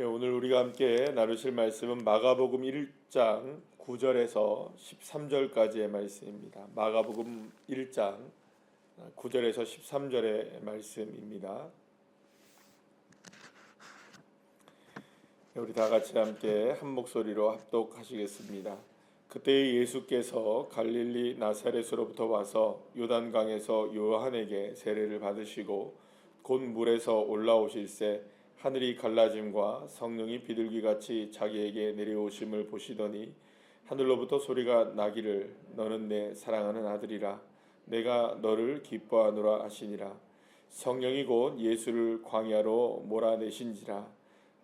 오늘 우리가 함께 나누실 말씀은 마가복음 1장 9절에서 13절까지의 말씀입니다. 마가복음 1장 9절에서 13절의 말씀입니다. 우리 다 같이 함께 한 목소리로 합독하시겠습니다. 그때 예수께서 갈릴리 나사렛으로부터 와서 요단강에서 요한에게 세례를 받으시고 곧 물에서 올라오실새 하늘이 갈라짐과 성령이 비둘기같이 자기에게 내려오심을 보시더니 하늘로부터 소리가 나기를 너는 내 사랑하는 아들이라 내가 너를 기뻐하노라 하시니라. 성령이 곧 예수를 광야로 몰아내신지라.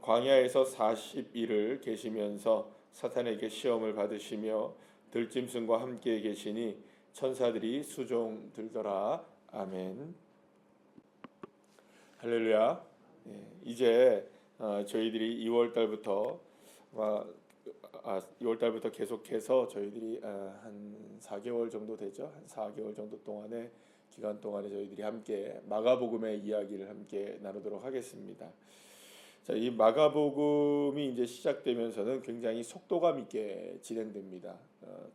광야에서 40일을 계시면서 사탄에게 시험을 받으시며 들짐승과 함께 계시니 천사들이 수종 들더라. 아멘. 할렐루야. 이제 저희들이 2월달부터 계속해서 저희들이 한 4개월 정도 되죠. 한 4개월 정도 동안의 기간 동안에 저희들이 함께 마가복음의 이야기를 함께 나누도록 하겠습니다. 자, 이 마가복음이 이제 시작되면서는 굉장히 속도감 있게 진행됩니다.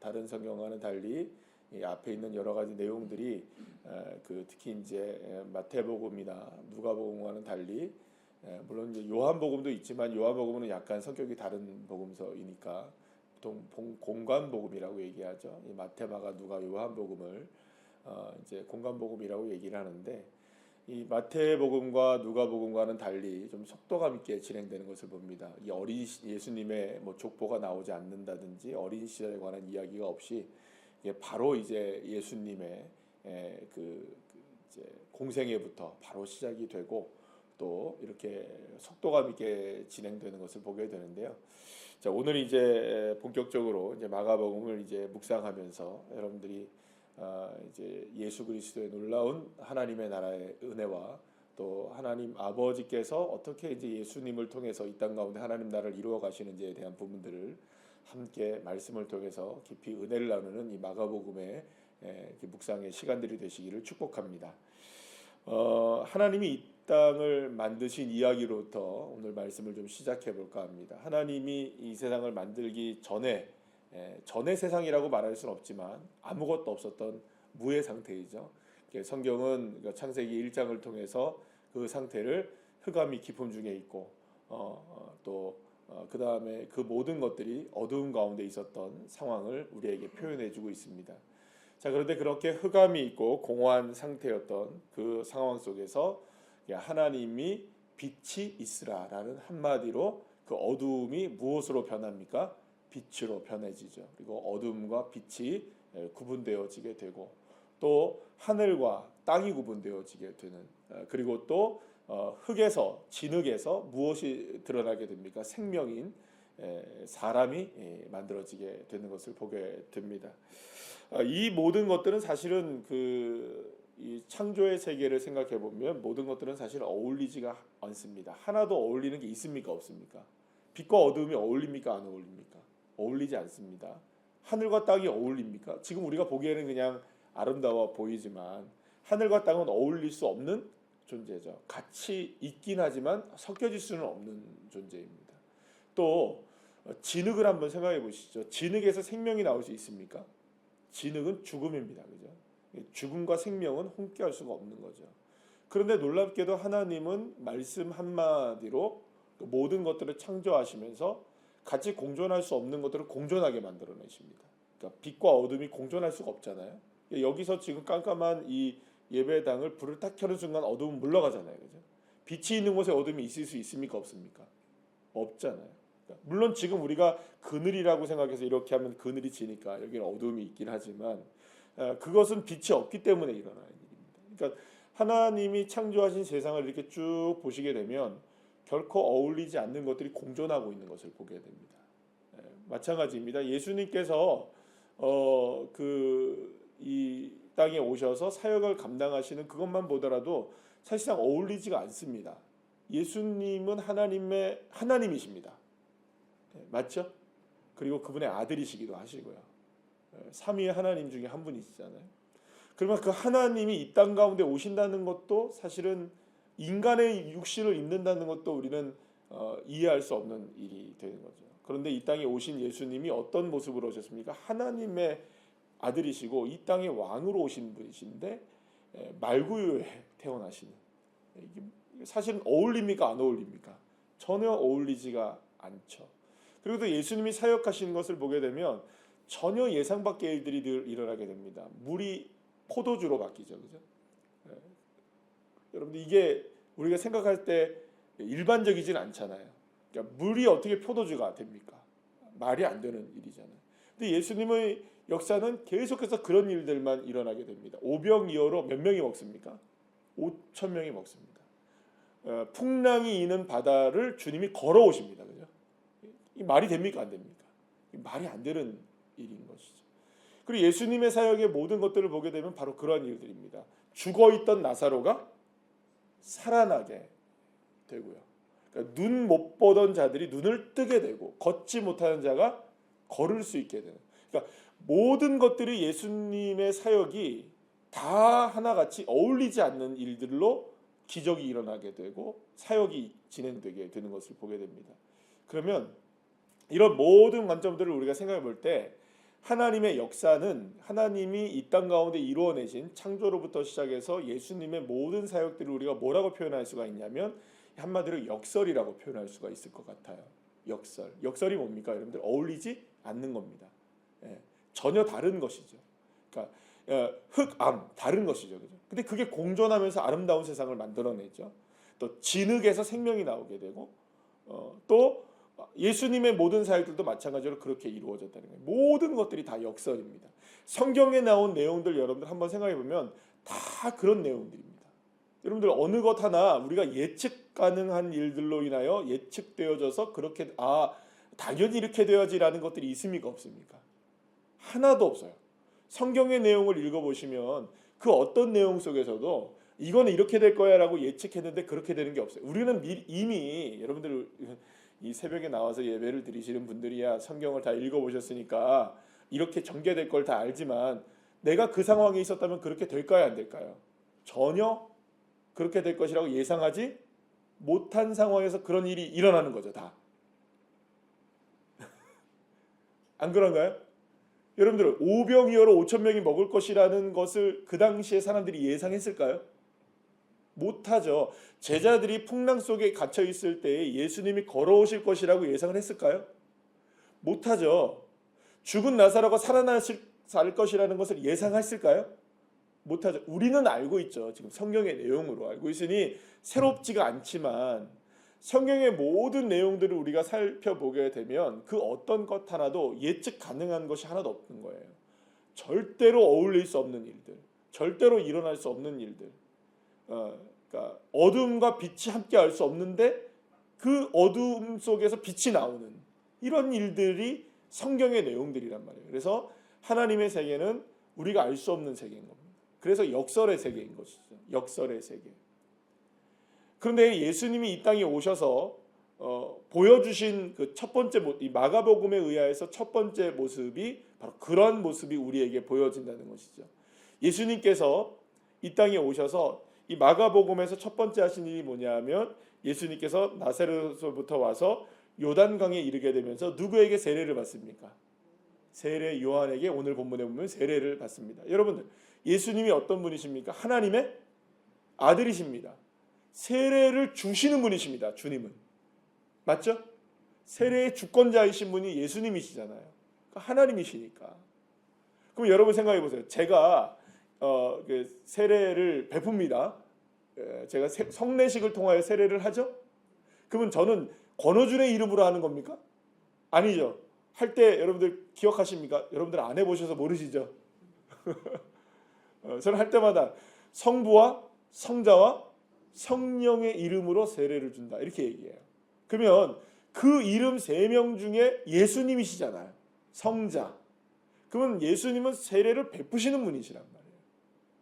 다른 성경과는 달리 이 앞에 있는 여러 가지 내용들이 특히 이제 마태복음이나 누가복음과는 달리 물론 이제 요한복음도 있지만 요한복음은 약간 성격이 다른 복음서이니까 보통 공관복음이라고 얘기하죠. 이 마태, 마가, 누가, 요한복음을 이제 공관복음이라고 얘기를 하는데 이 마태복음과 누가복음과는 달리 좀 속도감 있게 진행되는 것을 봅니다. 이 어린 예수님의 뭐 족보가 나오지 않는다든지 어린 시절에 관한 이야기가 없이 바로 이제 예수님의 이제 공생애부터 바로 시작이 되고 또 이렇게 속도감 있게 진행되는 것을 보게 되는데요. 자, 오늘 이제 본격적으로 이제 마가복음을 이제 묵상하면서 여러분들이 이제 예수 그리스도의 놀라운 하나님의 나라의 은혜와 또 하나님 아버지께서 어떻게 이제 예수님을 통해서 이 땅 가운데 하나님 나라를 이루어 가시는지에 대한 부분들을 함께 말씀을 통해서 깊이 은혜를 나누는 이 마가복음의 묵상의 시간들이 되시기를 축복합니다. 하나님이 이 땅을 만드신 이야기로부터 오늘 말씀을 좀 시작해 볼까 합니다. 하나님이 이 세상을 만들기 전에 세상이라고 말할 수는 없지만 아무것도 없었던 무의 상태이죠. 성경은 창세기 1장을 통해서 그 상태를 흑암이 깊음 중에 있고 그 다음에 그 모든 것들이 어두움 가운데 있었던 상황을 우리에게 표현해주고 있습니다. 자, 그런데 그렇게 흑암이 있고 공허한 상태였던 그 상황 속에서 하나님이 빛이 있으라라는 한마디로 그 어두움이 무엇으로 변합니까? 빛으로 변해지죠. 그리고 어둠과 빛이 구분되어지게 되고 또 하늘과 땅이 구분되어지게 되는 그리고 또 흙에서 진흙에서 무엇이 드러나게 됩니까? 생명인 사람이 만들어지게 되는 것을 보게 됩니다. 이 모든 것들은 사실은 이 창조의 세계를 생각해 보면 모든 것들은 사실 어울리지가 않습니다. 하나도 어울리는 게 있습니까? 없습니까? 빛과 어둠이 어울립니까? 안 어울립니까? 어울리지 않습니다. 하늘과 땅이 어울립니까? 지금 우리가 보기에는 그냥 아름다워 보이지만 하늘과 땅은 어울릴 수 없는 존재죠. 같이 있긴 하지만 섞여질 수는 없는 존재입니다. 또 진흙을 한번 생각해 보시죠. 진흙에서 생명이 나올 수 있습니까? 진흙은 죽음입니다. 그죠? 죽음과 생명은 함께할 수가 없는 거죠. 그런데 놀랍게도 하나님은 말씀 한마디로 모든 것들을 창조하시면서 같이 공존할 수 없는 것들을 공존하게 만들어내십니다. 그러니까 빛과 어둠이 공존할 수가 없잖아요. 여기서 지금 깜깜한 이 예배당을 불을 딱 켜는 순간 어둠은 물러가잖아요. 그죠? 빛이 있는 곳에 어둠이 있을 수 있습니까? 없습니까? 없잖아요. 그러니까 물론 지금 우리가 그늘이라고 생각해서 이렇게 하면 그늘이 지니까 여기는 어둠이 있긴 하지만 그것은 빛이 없기 때문에 일어나는 일입니다. 그러니까 하나님이 창조하신 세상을 이렇게 쭉 보시게 되면 결코 어울리지 않는 것들이 공존하고 있는 것을 보게 됩니다. 마찬가지입니다. 예수님께서 이 땅에 오셔서 사역을 감당하시는 그것만 보더라도 사실상 어울리지가 않습니다. 예수님은 하나님이십니다. 맞죠? 그리고 그분의 아들이시기도 하시고요. 삼위의 하나님 중에 한 분이시잖아요. 그러면 그 하나님이 이 땅 가운데 오신다는 것도 사실은 인간의 육신을 입는다는 것도 우리는 이해할 수 없는 일이 되는 거죠. 그런데 이 땅에 오신 예수님이 어떤 모습으로 오셨습니까? 하나님의 아들이시고 이 땅의 왕으로 오신 분이신데 말구유에 태어나시는, 이게 사실은 어울립니까 안 어울립니까? 전혀 어울리지가 않죠. 그리고 또 예수님이 사역하시는 것을 보게 되면 전혀 예상 밖의 일들이 늘 일어나게 됩니다. 물이 포도주로 바뀌죠, 그죠? 여러분들 이게 우리가 생각할 때 일반적이진 않잖아요. 그러니까 물이 어떻게 포도주가 됩니까? 말이 안 되는 일이잖아요. 근데 예수님의 역사는 계속해서 그런 일들만 일어나게 됩니다. 오병이어로 몇 명이 먹습니까? 5천 명이 먹습니다. 풍랑이 이는 바다를 주님이 걸어오십니다. 그죠? 이 말이 됩니까? 안 됩니까? 말이 안 되는 일인 것이죠. 그리고 예수님의 사역의 모든 것들을 보게 되면 바로 그러한 일들입니다. 죽어있던 나사로가 살아나게 되고요. 그러니까 눈 못 보던 자들이 눈을 뜨게 되고 걷지 못하는 자가 걸을 수 있게 되는. 그러니까 모든 것들이 예수님의 사역이 다 하나같이 어울리지 않는 일들로 기적이 일어나게 되고 사역이 진행되게 되는 것을 보게 됩니다. 그러면 이런 모든 관점들을 우리가 생각해 볼 때 하나님의 역사는 하나님이 이 땅 가운데 이루어내신 창조로부터 시작해서 예수님의 모든 사역들을 우리가 뭐라고 표현할 수가 있냐면 한마디로 역설이라고 표현할 수가 있을 것 같아요. 역설. 역설이 뭡니까? 여러분들 어울리지 않는 겁니다. 전혀 다른 것이죠. 그러니까 흑암 다른 것이죠. 그죠? 근데 그게 공존하면서 아름다운 세상을 만들어내죠. 또 진흙에서 생명이 나오게 되고 또 예수님의 모든 사역들도 마찬가지로 그렇게 이루어졌다는 거예요. 모든 것들이 다 역설입니다. 성경에 나온 내용들 여러분들 한번 생각해 보면 다 그런 내용들입니다. 여러분들 어느 것 하나 우리가 예측 가능한 일들로 인하여 예측되어져서 그렇게 당연히 이렇게 되어야지라는 것들이 있습니까 없습니까? 하나도 없어요. 성경의 내용을 읽어보시면 그 어떤 내용 속에서도 이거는 이렇게 될 거야 라고 예측했는데 그렇게 되는 게 없어요. 우리는 이미 여러분들 이 새벽에 나와서 예배를 드리시는 분들이야 성경을 다 읽어보셨으니까 이렇게 전개될 걸 다 알지만 내가 그 상황에 있었다면 그렇게 될까요 안 될까요? 전혀 그렇게 될 것이라고 예상하지 못한 상황에서 그런 일이 일어나는 거죠. 다. 안 그런가요? 여러분들 오병이어로 5천 명이 먹을 것이라는 것을 그 당시에 사람들이 예상했을까요? 못하죠. 제자들이 풍랑 속에 갇혀 있을 때 예수님이 걸어오실 것이라고 예상을 했을까요? 못하죠. 죽은 나사로가 살아날 것이라는 것을 예상했을까요? 못하죠. 우리는 알고 있죠. 지금 성경의 내용으로 알고 있으니 새롭지가 않지만 성경의 모든 내용들을 우리가 살펴보게 되면 그 어떤 것 하나도 예측 가능한 것이 하나도 없는 거예요. 절대로 어울릴 수 없는 일들, 절대로 일어날 수 없는 일들. 그러니까 어둠과 빛이 함께 할 수 없는데 그 어둠 속에서 빛이 나오는 이런 일들이 성경의 내용들이란 말이에요. 그래서 하나님의 세계는 우리가 알 수 없는 세계인 겁니다. 그래서 역설의 세계인 것이죠. 역설의 세계. 그런데 예수님이 이 땅에 오셔서 보여주신 그 첫 번째 이 마가복음에 의하여서 첫 번째 모습이 바로 그런 모습이 우리에게 보여진다는 것이죠. 예수님께서 이 땅에 오셔서 이 마가복음에서 첫 번째 하신 일이 뭐냐면 예수님께서 나사렛에서부터 와서 요단강에 이르게 되면서 누구에게 세례를 받습니까? 세례 요한에게 오늘 본문에 보면 세례를 받습니다. 여러분들 예수님이 어떤 분이십니까? 하나님의 아들이십니다. 세례를 주시는 분이십니다. 주님은. 맞죠? 세례의 주권자이신 분이 예수님이시잖아요. 그러니까 하나님이시니까. 그럼 여러분 생각해 보세요. 제가 그 세례를 베풉니다. 제가 성례식을 통하여 세례를 하죠. 그러면 저는 권호준의 이름으로 하는 겁니까? 아니죠. 할 때 여러분들 기억하십니까? 여러분들 안 해보셔서 모르시죠? 저는 할 때마다 성부와 성자와 성령의 이름으로 세례를 준다 이렇게 얘기해요. 그러면 그 이름 3명 중에 예수님이시잖아요. 성자. 그러면 예수님은 세례를 베푸시는 분이시란 말이에요.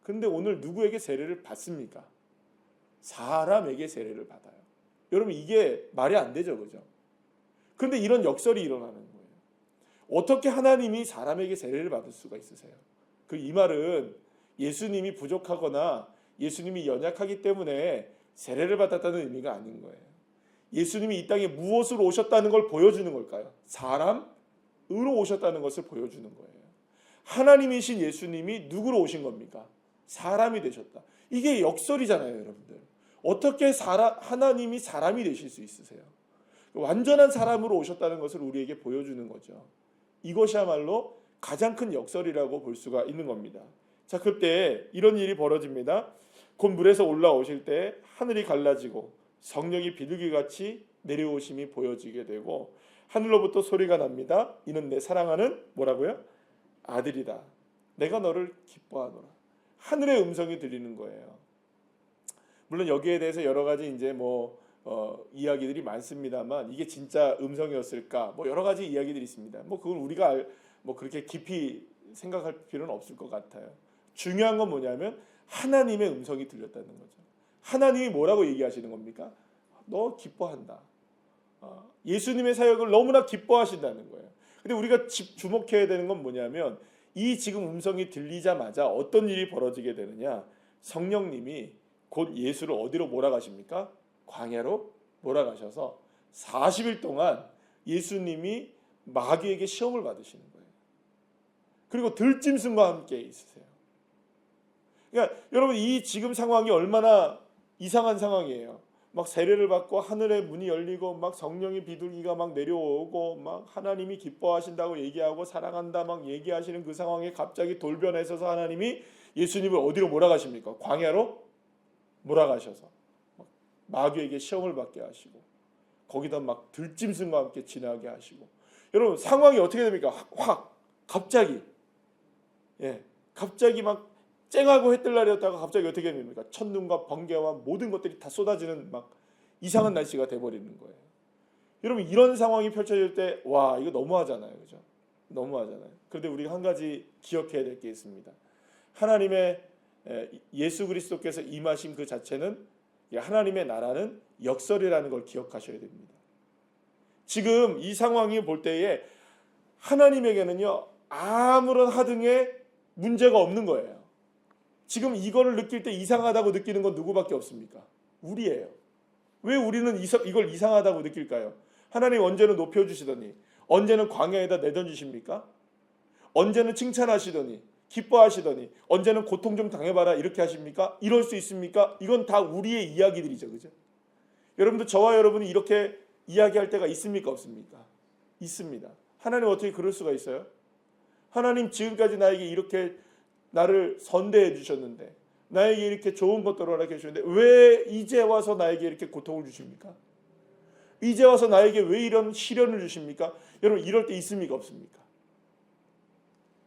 그런데 오늘 누구에게 세례를 받습니까? 사람에게 세례를 받아요. 여러분 이게 말이 안 되죠, 그죠? 그런데 이런 역설이 일어나는 거예요. 어떻게 하나님이 사람에게 세례를 받을 수가 있으세요? 이 말은 예수님이 부족하거나 예수님이 연약하기 때문에 세례를 받았다는 의미가 아닌 거예요. 예수님이 이 땅에 무엇으로 오셨다는 걸 보여주는 걸까요? 사람으로 오셨다는 것을 보여주는 거예요. 하나님이신 예수님이 누구로 오신 겁니까? 사람이 되셨다. 이게 역설이잖아요, 여러분들. 어떻게 하나님이 사람이 되실 수 있으세요? 완전한 사람으로 오셨다는 것을 우리에게 보여주는 거죠. 이것이야말로 가장 큰 역설이라고 볼 수가 있는 겁니다. 자, 그때 이런 일이 벌어집니다. 곧 물에서 올라오실 때 하늘이 갈라지고 성령이 비둘기같이 내려오심이 보여지게 되고 하늘로부터 소리가 납니다. 이는 내 사랑하는 뭐라고요? 아들이다. 내가 너를 기뻐하노라. 하늘의 음성이 들리는 거예요. 물론 여기에 대해서 여러 가지 이제 이야기들이 많습니다만 이게 진짜 음성이었을까? 여러 가지 이야기들이 있습니다. 그걸 우리가 그렇게 깊이 생각할 필요는 없을 것 같아요. 중요한 건 뭐냐면 하나님의 음성이 들렸다는 거죠. 하나님이 뭐라고 얘기하시는 겁니까? 너 기뻐한다. 예수님의 사역을 너무나 기뻐하신다는 거예요. 근데 우리가 주목해야 되는 건 뭐냐면 이 지금 음성이 들리자마자 어떤 일이 벌어지게 되느냐? 성령님이 곧 예수를 어디로 몰아가십니까? 광야로 몰아가셔서 40일 동안 예수님이 마귀에게 시험을 받으시는 거예요. 그리고 들짐승과 함께 있으세요. 그러니까 여러분 이 지금 상황이 얼마나 이상한 상황이에요. 막 세례를 받고 하늘의 문이 열리고 막 성령의 비둘기가 막 내려오고 막 하나님이 기뻐하신다고 얘기하고 사랑한다 막 얘기하시는 그 상황에 갑자기 돌변하셔서 하나님이 예수님을 어디로 몰아가십니까? 광야로 몰아가셔서 마귀에게 시험을 받게 하시고 거기다 막 들짐승과 함께 지나게 하시고 여러분 상황이 어떻게 됩니까? 확 갑자기 갑자기 막 쨍하고 해뜰 날이었다가 갑자기 어떻게 됩니까? 첫눈과 번개와 모든 것들이 다 쏟아지는 막 이상한 날씨가 돼버리는 거예요. 여러분 이런 상황이 펼쳐질 때 와 이거 너무하잖아요, 그죠? 너무하잖아요. 그런데 우리가 한 가지 기억해야 될 게 있습니다. 하나님의 예수 그리스도께서 임하신 그 자체는 하나님의 나라는 역설이라는 걸 기억하셔야 됩니다. 지금 이 상황이 볼 때에 하나님에게는요 아무런 하등의 문제가 없는 거예요. 지금 이거를 느낄 때 이상하다고 느끼는 건 누구밖에 없습니까? 우리예요. 왜 우리는 이걸 이상하다고 느낄까요? 하나님 언제는 높여주시더니 언제는 광야에다 내던지십니까? 언제는 칭찬하시더니 기뻐하시더니 언제는 고통 좀 당해봐라 이렇게 하십니까? 이럴 수 있습니까? 이건 다 우리의 이야기들이죠, 그죠? 여러분도 저와 여러분이 이렇게 이야기할 때가 있습니까? 없습니까? 있습니다. 하나님 어떻게 그럴 수가 있어요? 하나님 지금까지 나에게 이렇게 나를 선대해 주셨는데 나에게 이렇게 좋은 것들을 허락해 주셨는데 왜 이제 와서 나에게 이렇게 고통을 주십니까? 이제 와서 나에게 왜 이런 시련을 주십니까? 여러분 이럴 때 있습니까? 없습니까?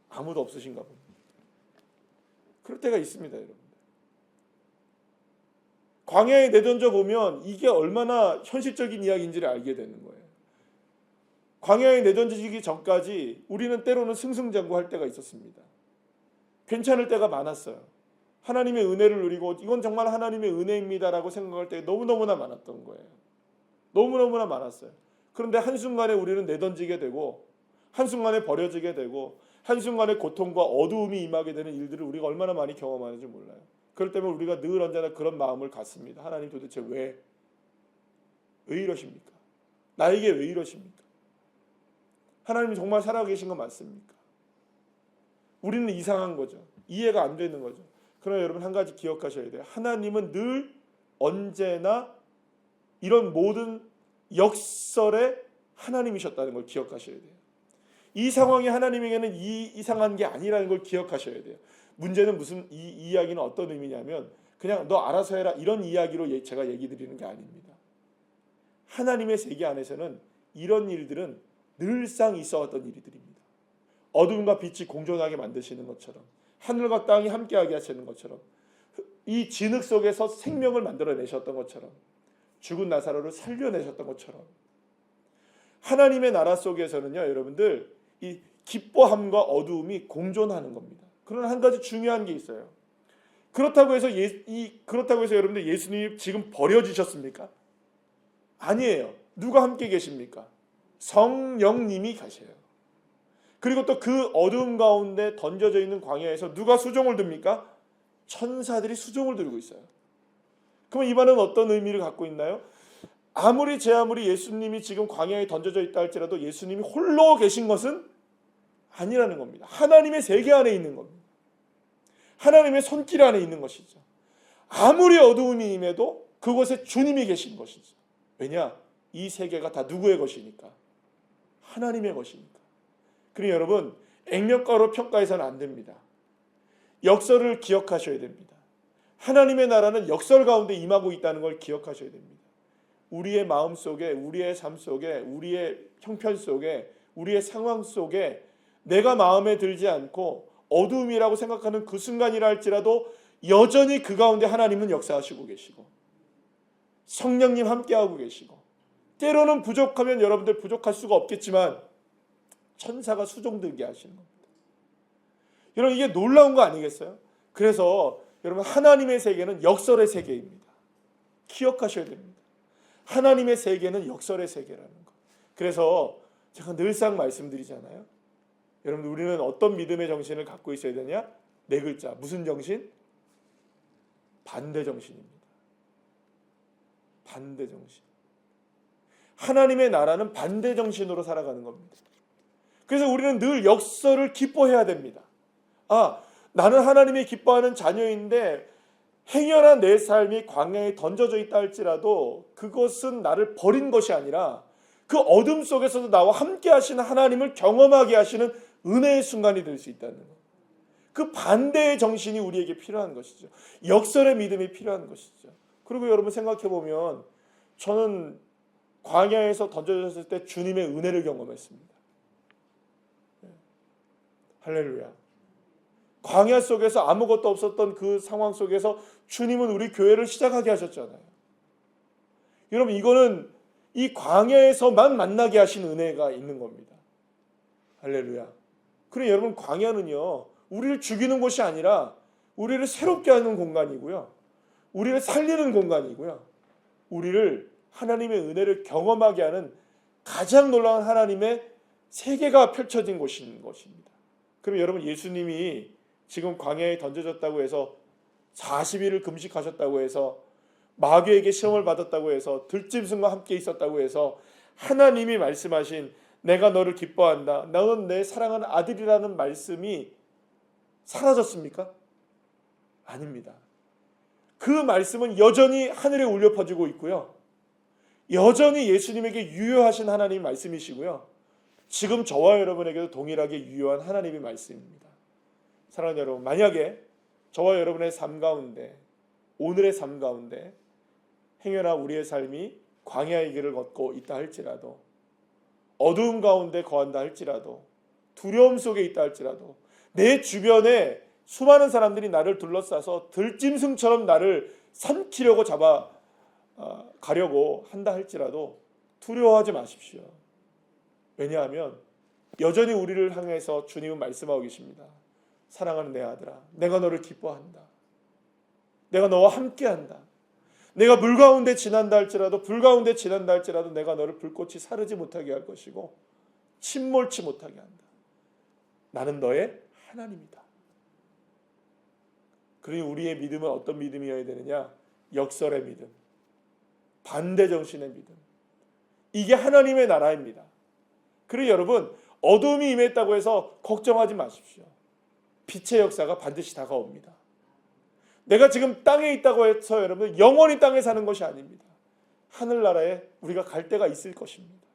아무도 없으신가 봅니다. 그럴 때가 있습니다, 여러분. 광야에 내던져 보면 이게 얼마나 현실적인 이야기인지를 알게 되는 거예요. 광야에 내던지기 전까지 우리는 때로는 승승장구할 때가 있었습니다. 괜찮을 때가 많았어요. 하나님의 은혜를 누리고 이건 정말 하나님의 은혜입니다라고 생각할 때 너무너무나 많았던 거예요. 너무너무나 많았어요. 그런데 한순간에 우리는 내던지게 되고 한순간에 버려지게 되고 한순간에 고통과 어두움이 임하게 되는 일들을 우리가 얼마나 많이 경험하는지 몰라요. 그럴 때면 우리가 늘 언제나 그런 마음을 갖습니다. 하나님 도대체 왜 이러십니까? 나에게 왜 이러십니까? 하나님이 정말 살아계신 거 맞습니까? 우리는 이상한 거죠. 이해가 안 되는 거죠. 그러나 여러분 한 가지 기억하셔야 돼요. 하나님은 늘 언제나 이런 모든 역설의 하나님이셨다는 걸 기억하셔야 돼요. 이 상황이 하나님에게는 이상한 게 아니라는 걸 기억하셔야 돼요. 문제는 이 이야기는 어떤 의미냐면 그냥 너 알아서 해라 이런 이야기로 제가 얘기 드리는 게 아닙니다. 하나님의 세계 안에서는 이런 일들은 늘상 있어왔던 일들입니다. 어둠과 빛이 공존하게 만드시는 것처럼 하늘과 땅이 함께하게 하시는 것처럼 이 진흙 속에서 생명을 만들어내셨던 것처럼 죽은 나사로를 살려내셨던 것처럼 하나님의 나라 속에서는요 여러분들 이 기뻐함과 어두움이 공존하는 겁니다. 그러나 한 가지 중요한 게 있어요. 그렇다고 해서 여러분들 예수님이 지금 버려지셨습니까? 아니에요. 누가 함께 계십니까? 성령님이 가셔요. 그리고 또 그 어두움 가운데 던져져 있는 광야에서 누가 수종을 듭니까? 천사들이 수종을 들고 있어요. 그럼 이 말은 어떤 의미를 갖고 있나요? 아무리 예수님이 지금 광야에 던져져 있다 할지라도 예수님이 홀로 계신 것은 아니라는 겁니다. 하나님의 세계 안에 있는 겁니다. 하나님의 손길 안에 있는 것이죠. 아무리 어두움이 임해도 그곳에 주님이 계신 것이죠. 왜냐? 이 세계가 다 누구의 것이니까? 하나님의 것이니까. 그러니 여러분, 액면가로 평가해서는 안 됩니다. 역설을 기억하셔야 됩니다. 하나님의 나라는 역설 가운데 임하고 있다는 걸 기억하셔야 됩니다. 우리의 마음 속에, 우리의 삶 속에, 우리의 형편 속에, 우리의 상황 속에 내가 마음에 들지 않고 어두움이라고 생각하는 그 순간이라 할지라도 여전히 그 가운데 하나님은 역사하시고 계시고 성령님 함께하고 계시고, 때로는 부족하면 여러분들 부족할 수가 없겠지만 천사가 수종들게 하시는 겁니다. 여러분, 이게 놀라운 거 아니겠어요? 그래서 여러분, 하나님의 세계는 역설의 세계입니다. 기억하셔야 됩니다. 하나님의 세계는 역설의 세계라는 것. 그래서 제가 늘상 말씀드리잖아요. 여러분, 우리는 어떤 믿음의 정신을 갖고 있어야 되냐? 네 글자. 무슨 정신? 반대 정신입니다. 반대 정신. 하나님의 나라는 반대 정신으로 살아가는 겁니다. 그래서 우리는 늘 역설을 기뻐해야 됩니다. 나는 하나님이 기뻐하는 자녀인데 행여나 내 삶이 광야에 던져져 있다 할지라도 그것은 나를 버린 것이 아니라 그 어둠 속에서도 나와 함께 하시는 하나님을 경험하게 하시는 은혜의 순간이 될 수 있다는 것. 그 반대의 정신이 우리에게 필요한 것이죠. 역설의 믿음이 필요한 것이죠. 그리고 여러분, 생각해 보면 저는 광야에서 던져졌을 때 주님의 은혜를 경험했습니다. 할렐루야. 광야 속에서 아무것도 없었던 그 상황 속에서 주님은 우리 교회를 시작하게 하셨잖아요. 여러분, 이거는 이 광야에서만 만나게 하신 은혜가 있는 겁니다. 할렐루야. 그래, 여러분, 광야는요, 우리를 죽이는 곳이 아니라 우리를 새롭게 하는 공간이고요, 우리를 살리는 공간이고요, 우리를 하나님의 은혜를 경험하게 하는 가장 놀라운 하나님의 세계가 펼쳐진 곳인 것입니다. 그럼 여러분, 예수님이 지금 광야에 던져졌다고 해서 40일을 금식하셨다고 해서 마귀에게 시험을 받았다고 해서 들짐승과 함께 있었다고 해서 하나님이 말씀하신 내가 너를 기뻐한다, 너는 내 사랑하는 아들이라는 말씀이 사라졌습니까? 아닙니다. 그 말씀은 여전히 하늘에 울려 퍼지고 있고요, 여전히 예수님에게 유효하신 하나님의 말씀이시고요, 지금 저와 여러분에게도 동일하게 유효한 하나님의 말씀입니다. 사랑하는 여러분, 만약에 저와 여러분의 삶 가운데, 오늘의 삶 가운데 행여나 우리의 삶이 광야의 길을 걷고 있다 할지라도, 어두움 가운데 거한다 할지라도, 두려움 속에 있다 할지라도, 내 주변에 수많은 사람들이 나를 둘러싸서 들짐승처럼 나를 삼키려고 가려고 한다 할지라도 두려워하지 마십시오. 왜냐하면 여전히 우리를 향해서 주님은 말씀하고 계십니다. 사랑하는 내 아들아, 내가 너를 기뻐한다. 내가 너와 함께한다. 내가 물 가운데 지난다 할지라도, 불 가운데 지난다 할지라도 내가 너를 불꽃이 사르지 못하게 할 것이고 침몰치 못하게 한다. 나는 너의 하나님이다. 그러니 우리의 믿음은 어떤 믿음이어야 되느냐? 역설의 믿음, 반대 정신의 믿음. 이게 하나님의 나라입니다. 그리고 여러분, 어둠이 임했다고 해서 걱정하지 마십시오. 빛의 역사가 반드시 다가옵니다. 내가 지금 땅에 있다고 해서 여러분 영원히 땅에 사는 것이 아닙니다. 하늘나라에 우리가 갈 때가 있을 것입니다.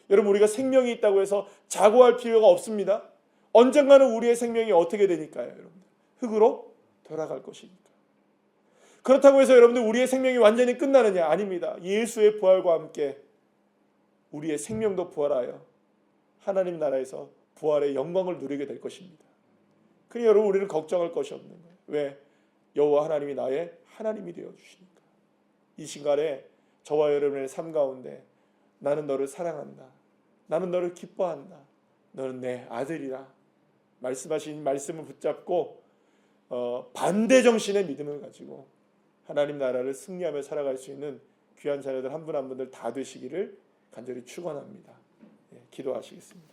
여러분, 우리가 생명이 있다고 해서 자고할 필요가 없습니다. 언젠가는 우리의 생명이 어떻게 되니까요, 여러분? 흙으로 돌아갈 것이니까. 그렇다고 해서 여러분들 우리의 생명이 완전히 끝나느냐? 아닙니다. 예수의 부활과 함께 우리의 생명도 부활하여 하나님 나라에서 부활의 영광을 누리게 될 것입니다. 그러니 여러분, 우리는 걱정할 것이 없는 거예요. 왜? 여호와 하나님이 나의 하나님이 되어주시니까. 이 시간에 저와 여러분의 삶 가운데 나는 너를 사랑한다, 나는 너를 기뻐한다, 너는 내 아들이라 말씀하신 말씀을 붙잡고 반대 정신의 믿음을 가지고 하나님 나라를 승리하며 살아갈 수 있는 귀한 자녀들 한 분 한 분들 다 되시기를 간절히 축원합니다. 기도하시겠습니다.